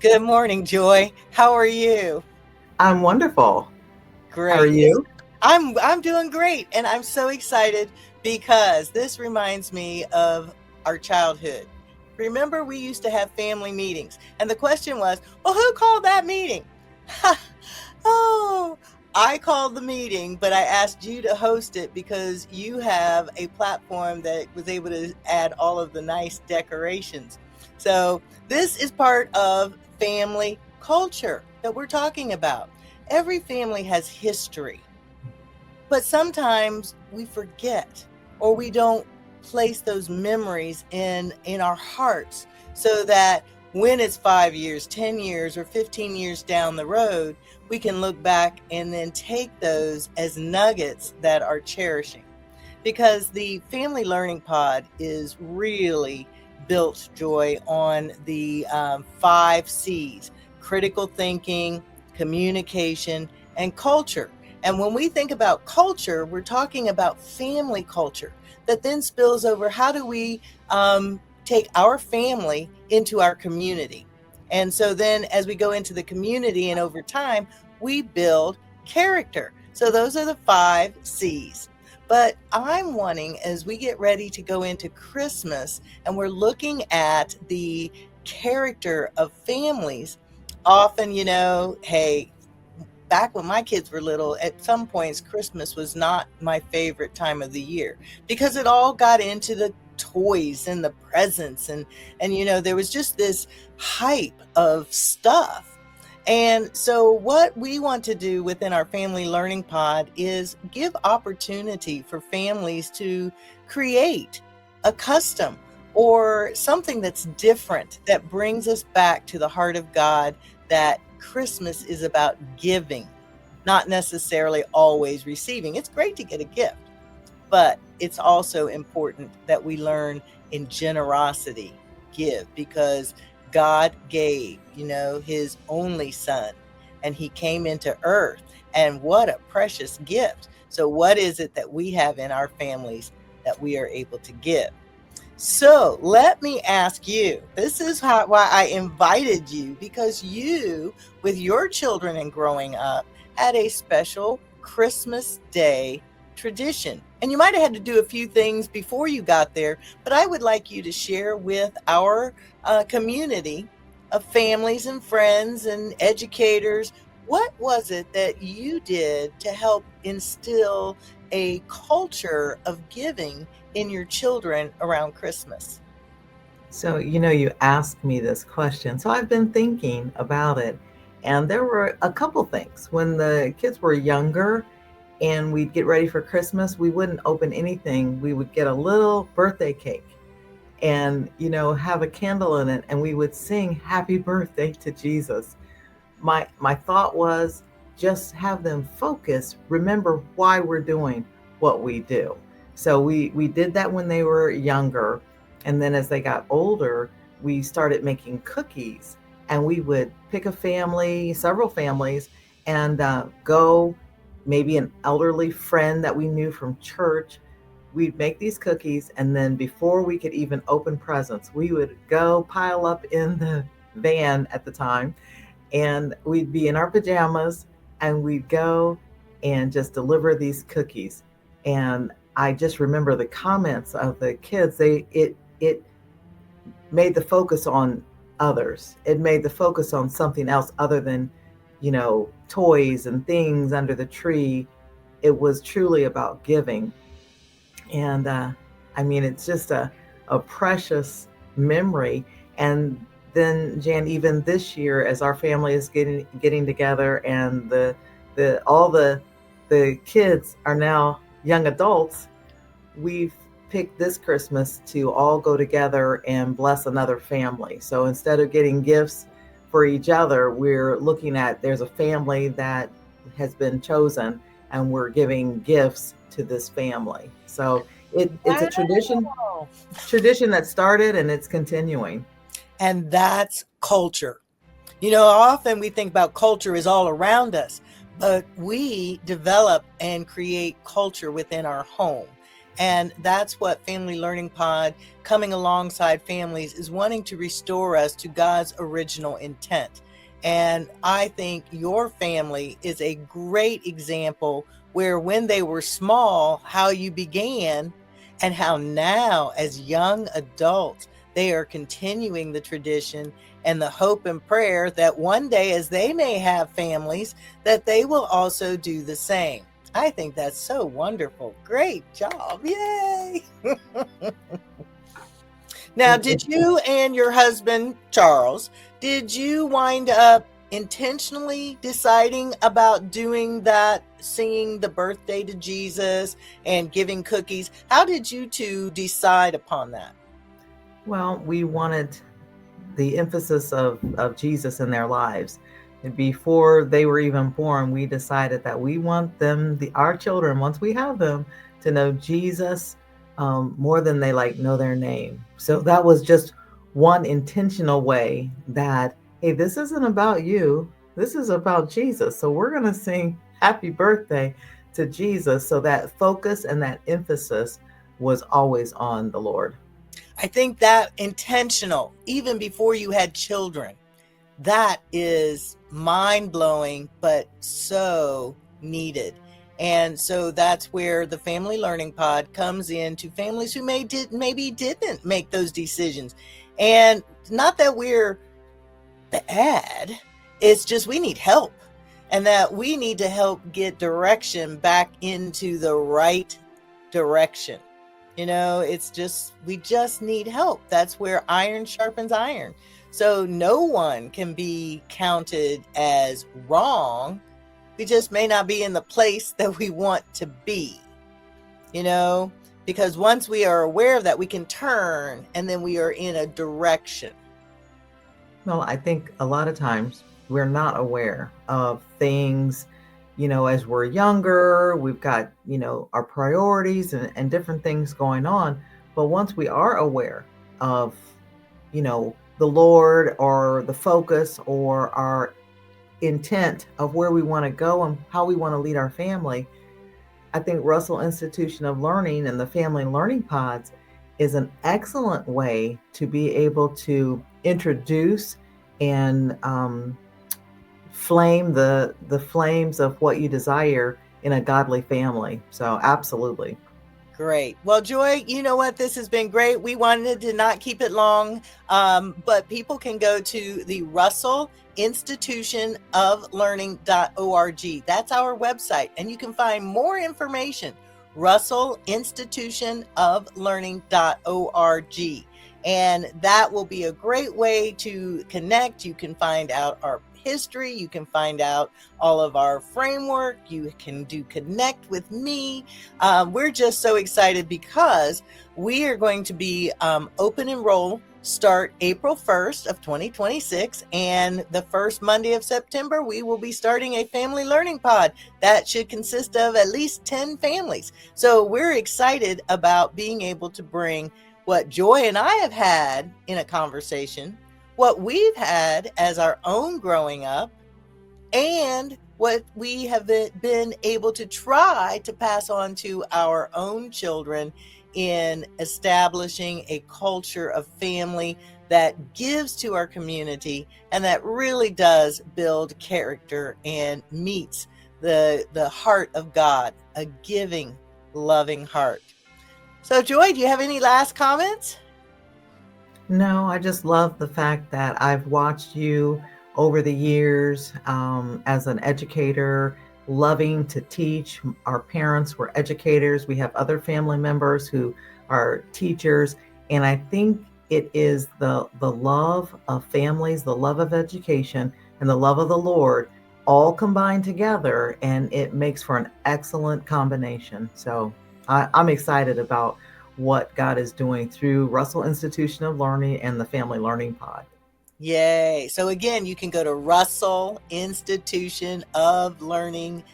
Good morning, Joy. How are you? I'm wonderful. How are Great. you? I'm doing great, and I'm so excited because this reminds me of our childhood. Remember, we used to have family meetings, and the question was, "Well, who called that meeting?" Oh, I called the meeting, but I asked you to host it because you have a platform that was able to add all of the nice decorations. So, this is part of family culture that we're talking about. Every family has history, but sometimes we forget or we don't place those memories in our hearts so that when it's 5 years, 10 years or 15 years down the road, we can look back and then take those as nuggets that are cherishing. Because the Family Learning Pod is really built, Joy, on the 5 C's: critical thinking, communication, and culture. And when we think about culture, we're talking about family culture that then spills over how do we take our family into our community. And so then as we go into the community and over time, we build character. So those are the 5 C's. But I'm wanting, as we get ready to go into Christmas and we're looking at the character of families, often, hey, back when my kids were little, at some points, Christmas was not my favorite time of the year because it all got into the toys and the presents and there was just this hype of stuff. And so what we want to do within our family learning pod is give opportunity for families to create a custom or something that's different that brings us back to the heart of God, that Christmas is about giving, not necessarily always receiving. It's great to get a gift, but it's also important that we learn in generosity, give, because God gave, his only son, and he came into earth. And what a precious gift. So, what is it that we have in our families that we are able to give? So let me ask you, this is why I invited you, because you, with your children and growing up, had a special Christmas Day tradition. And you might have had to do a few things before you got there, but I would like you to share with our community of families and friends and educators, what was it that you did to help instill a culture of giving in your children around Christmas? So, you asked me this question. So, I've been thinking about it. And there were a couple things. When the kids were younger and we'd get ready for Christmas, we wouldn't open anything. We would get a little birthday cake and, have a candle in it, and we would sing happy birthday to Jesus. My thought was just have them focus, remember why we're doing what we do. So we did that when they were younger, and then as they got older, we started making cookies, and we would pick a family, several families, and go, maybe an elderly friend that we knew from church. We'd make these cookies, and then before we could even open presents, we would go pile up in the van at the time, and we'd be in our pajamas, and we'd go and just deliver these cookies. And I just remember the comments of the kids. It made the focus on others. It made the focus on something else other than, toys and things under the tree. It was truly about giving. And I mean, it's just a precious memory. And then, Jan, even this year, as our family is getting together, and all the kids are now young adults, we've picked this Christmas to all go together and bless another family. So instead of getting gifts for each other, we're looking at, there's a family that has been chosen, and we're giving gifts to this family. So it's a Wow. tradition that started, and it's continuing. And that's culture. Often we think about culture is all around us, but we develop and create culture within our home. And that's what Family Learning Pod, coming alongside families, is wanting to restore us to God's original intent. And I think your family is a great example where when they were small, how you began, and how now as young adults, they are continuing the tradition and the hope and prayer that one day as they may have families, that they will also do the same. I think that's so wonderful. Great job. Yay. Now, did you and your husband, Charles, did you wind up intentionally deciding about doing that, singing the birthday to Jesus and giving cookies? How did you two decide upon that? Well, we wanted the emphasis of Jesus in their lives. And before they were even born, we decided that we want them, our children, once we have them, to know Jesus more than they know their name. So that was just one intentional way that, hey, this isn't about you. This is about Jesus. So we're going to sing happy birthday to Jesus. So that focus and that emphasis was always on the Lord. I think that intentional, even before you had children, that is mind-blowing, but so needed. And so that's where the Family Learning Pod comes in to families who maybe didn't make those decisions. And not that we're bad, it's just we need help, and that we need to help get direction back into the right direction. It's just, we just need help. That's where iron sharpens iron. So no one can be counted as wrong. We just may not be in the place that we want to be, because once we are aware of that, we can turn, and then we are in a direction. Well, I think a lot of times we're not aware of things, as we're younger, we've got, our priorities and different things going on. But once we are aware of, the Lord or the focus or our intent of where we want to go and how we want to lead our family, I think Russell Institution of Learning and the Family Learning Pods is an excellent way to be able to introduce and flame the flames of what you desire in a godly family. So absolutely. Great. Well, Joy, you know what? This has been great. We wanted to not keep it long, but people can go to the Russell Institution of Learning.org. That's our website, and you can find more information, Russell Institution of Learning.org. And that will be a great way to connect. You can find out our history. You can find out all of our framework. You can connect with me. We're just so excited because we are going to be open enroll, start April 1st of 2026. And the first Monday of September, we will be starting a family learning pod that should consist of at least 10 families. So we're excited about being able to bring what Joy and I have had in a conversation, what we've had as our own growing up, and what we have been able to try to pass on to our own children in establishing a culture of family that gives to our community and that really does build character and meets the heart of God, a giving, loving heart. So, Joy, do you have any last comments? No, I just love the fact that I've watched you over the years as an educator, loving to teach. Our parents were educators. We have other family members who are teachers. And I think it is the love of families, the love of education, and the love of the Lord all combined together. And it makes for an excellent combination. So I'm excited about what God is doing through Russell Institution of Learning and the Family Learning Pod. Yay. So again, you can go to Russell Institution of Learning.org.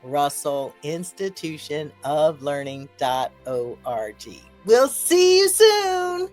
Russell Institution of Learning.org. We'll see you soon.